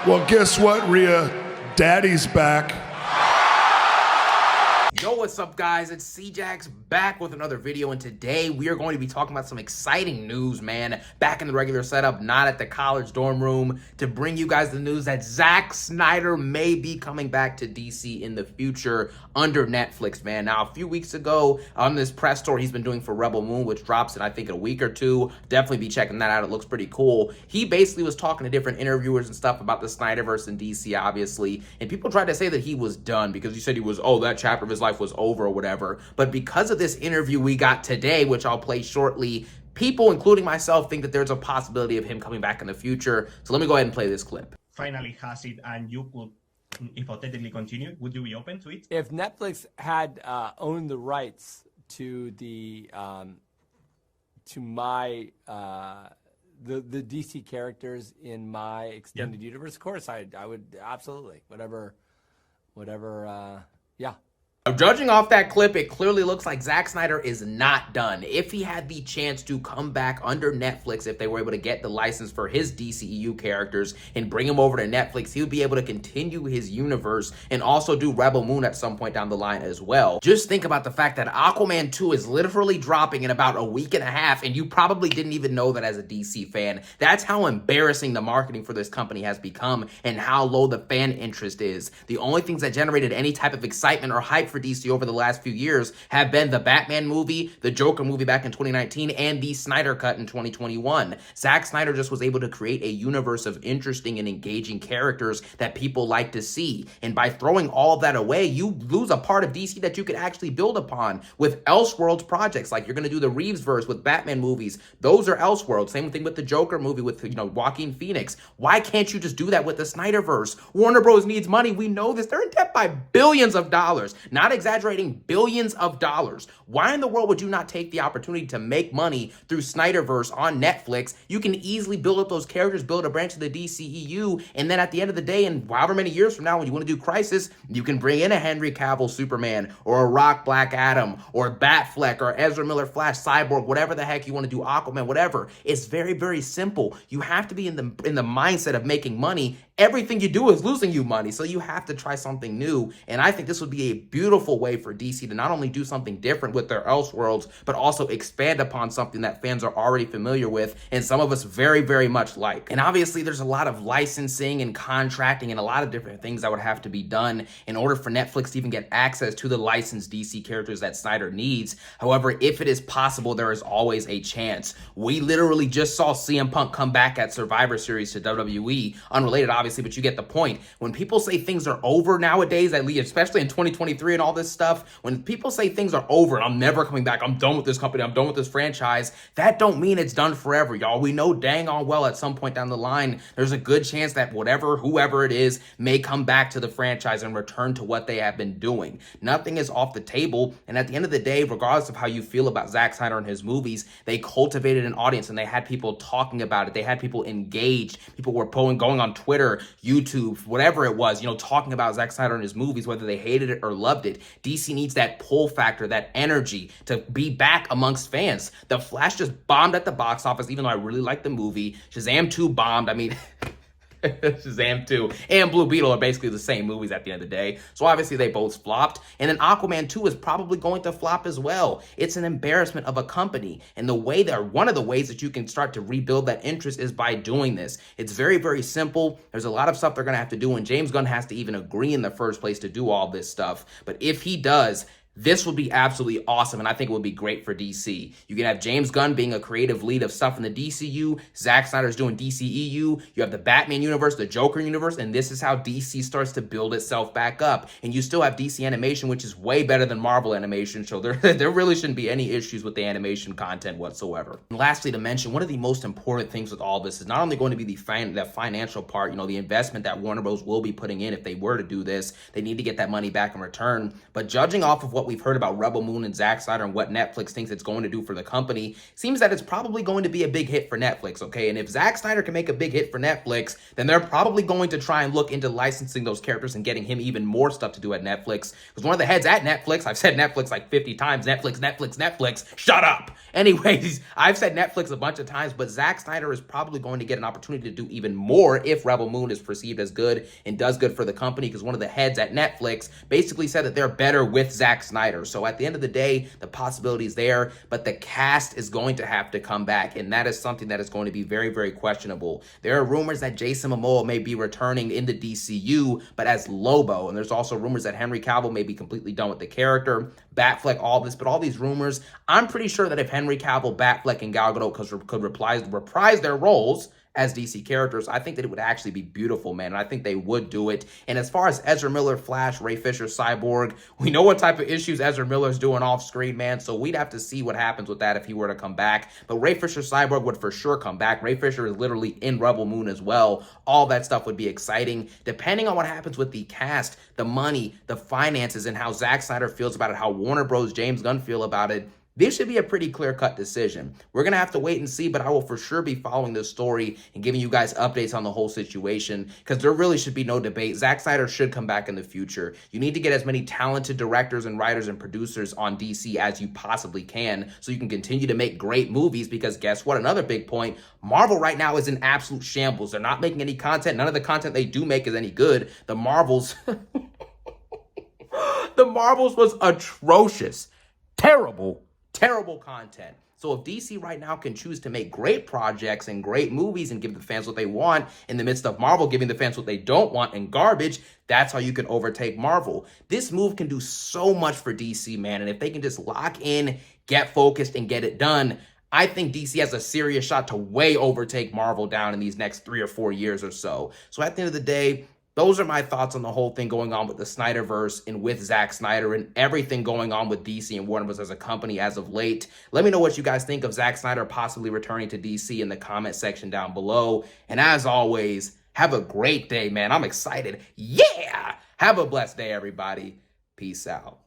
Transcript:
Well, guess what, Rhea? Daddy's back. Yo, what's up, guys? It's C-Jax back with another video, and today we are going to be talking about some exciting news, man. Back in the regular setup, not at the college dorm room, to bring you guys the news that Zack Snyder may be coming back to DC in the future under Netflix, man. Now, a few weeks ago, on this press tour he's been doing for Rebel Moon, which drops in, I think, a week or two, definitely be checking that out. It looks pretty cool. He basically was talking to different interviewers and stuff about the Snyderverse in DC, obviously, and people tried to say that he was done because he said he was, that chapter of his life was over or whatever. But because of this interview we got today, which I'll play shortly, people, including myself, think that there's a possibility of him coming back in the future. So let me go ahead and play this clip. Finally has it and you could hypothetically continue, would you be open to it? If Netflix had owned the rights to the DC characters in my extended universe, of course I would absolutely whatever yeah. Judging off that clip, it clearly looks like Zack Snyder is not done. If he had the chance to come back under Netflix, if they were able to get the license for his DCEU characters and bring him over to Netflix, he would be able to continue his universe and also do Rebel Moon at some point down the line as well. Just think about the fact that Aquaman 2 is literally dropping in about a week and a half, and you probably didn't even know that as a DC fan. That's how embarrassing the marketing for this company has become and how low the fan interest is. The only things that generated any type of excitement or hype for DC over the last few years have been the Batman movie, the Joker movie back in 2019, and the Snyder Cut in 2021. Zack Snyder just was able to create a universe of interesting and engaging characters that people like to see. And by throwing all of that away, you lose a part of DC that you could actually build upon with Elseworlds projects. Like, you're going to do the Reevesverse with Batman movies. Those are Elseworlds. Same thing with the Joker movie with, Joaquin Phoenix. Why can't you just do that with the Snyderverse? Warner Bros. Needs money. We know this. They're in debt by billions of dollars. Not exaggerating, billions of dollars. Why in the world would you not take the opportunity to make money through Snyderverse on Netflix? You can easily build up those characters, build a branch of the DCEU, and then at the end of the day, and however many years from now, when you want to do Crisis, you can bring in a Henry Cavill Superman, or a Rock Black Adam, or Batfleck, or Ezra Miller Flash, Cyborg, whatever the heck you want to do, Aquaman, whatever. It's very, very simple. You have to be in the mindset of making money. Everything you do is losing you money, so you have to try something new, and I think this would be a beautiful way for DC to not only do something different with their Elseworlds, but also expand upon something that fans are already familiar with, and some of us very, very much like. And obviously, there's a lot of licensing and contracting and a lot of different things that would have to be done in order for Netflix to even get access to the licensed DC characters that Snyder needs. However, if it is possible, there is always a chance. We literally just saw CM Punk come back at Survivor Series to WWE, unrelated, obviously, but you get the point. When people say things are over nowadays, at least, especially in 2023 and all this stuff, when people say things are over and I'm never coming back, I'm done with this company, I'm done with this franchise, that don't mean it's done forever, y'all. We know dang on well at some point down the line, there's a good chance that whoever it is, may come back to the franchise and return to what they have been doing. Nothing is off the table, and at the end of the day, regardless of how you feel about Zack Snyder and his movies, they cultivated an audience and they had people talking about it. They had people engaged. People were going on Twitter, YouTube, whatever it was, talking about Zack Snyder and his movies, whether they hated it or loved it. DC needs that pull factor, that energy to be back amongst fans. The Flash just bombed at the box office, even though I really liked the movie. Shazam 2 bombed. I mean, Shazam 2 and Blue Beetle are basically the same movies at the end of the day. So obviously they both flopped. And then Aquaman 2 is probably going to flop as well. It's an embarrassment of a company. And one of the ways that you can start to rebuild that interest is by doing this. It's very, very simple. There's a lot of stuff they're going to have to do. And James Gunn has to even agree in the first place to do all this stuff. But if he does, this would be absolutely awesome, and I think it would be great for DC. You can have James Gunn being a creative lead of stuff in the DCU. Zack Snyder's doing DCEU. You have the Batman universe, the Joker universe, and this is how DC starts to build itself back up. And you still have DC animation, which is way better than Marvel animation, so there really shouldn't be any issues with the animation content whatsoever. And lastly, to mention, one of the most important things with all this is not only going to be the financial part, the investment that Warner Bros. Will be putting in if they were to do this. They need to get that money back in return. But judging off of what we've heard about Rebel Moon and Zack Snyder and what Netflix thinks it's going to do for the company, seems that it's probably going to be a big hit for Netflix, okay? And if Zack Snyder can make a big hit for Netflix, then they're probably going to try and look into licensing those characters and getting him even more stuff to do at Netflix. Because one of the heads at Netflix, I've said Netflix like 50 times, Netflix, shut up! Anyways, I've said Netflix a bunch of times, but Zack Snyder is probably going to get an opportunity to do even more if Rebel Moon is perceived as good and does good for the company, because one of the heads at Netflix basically said that they're better with Zack Snyder. So at the end of the day, the possibility is there, but the cast is going to have to come back, and that is something that is going to be very, very questionable. There are rumors that Jason Momoa may be returning in the DCU, but as Lobo, and there's also rumors that Henry Cavill may be completely done with the character, Batfleck, all this, but all these rumors, I'm pretty sure that if Henry Cavill, Batfleck, and Gal Gadot could reprise their roles as DC characters, I think that it would actually be beautiful, man. And I think they would do it. And as far as Ezra Miller, Flash, Ray Fisher, Cyborg, we know what type of issues Ezra Miller's doing off screen, man. So we'd have to see what happens with that if he were to come back. But Ray Fisher, Cyborg would for sure come back. Ray Fisher is literally in Rebel Moon as well. All that stuff would be exciting. Depending on what happens with the cast, the money, the finances, and how Zack Snyder feels about it, how Warner Bros. James Gunn feel about it, this should be a pretty clear-cut decision. We're going to have to wait and see, but I will for sure be following this story and giving you guys updates on the whole situation, because there really should be no debate. Zack Snyder should come back in the future. You need to get as many talented directors and writers and producers on DC as you possibly can so you can continue to make great movies, because guess what? Another big point, Marvel right now is in absolute shambles. They're not making any content. None of the content they do make is any good. The Marvels... the Marvels was atrocious. Terrible content. So if DC right now can choose to make great projects and great movies and give the fans what they want in the midst of Marvel giving the fans what they don't want and garbage, that's how you can overtake Marvel. This move can do so much for DC, man. And if they can just lock in, get focused, and get it done, I think DC has a serious shot to way overtake Marvel down in these next 3 or 4 years or so. So at the end of the day, those are my thoughts on the whole thing going on with the Snyderverse and with Zack Snyder and everything going on with DC and Warner Bros. As a company as of late. Let me know what you guys think of Zack Snyder possibly returning to DC in the comment section down below. And as always, have a great day, man. I'm excited. Yeah! Have a blessed day, everybody. Peace out.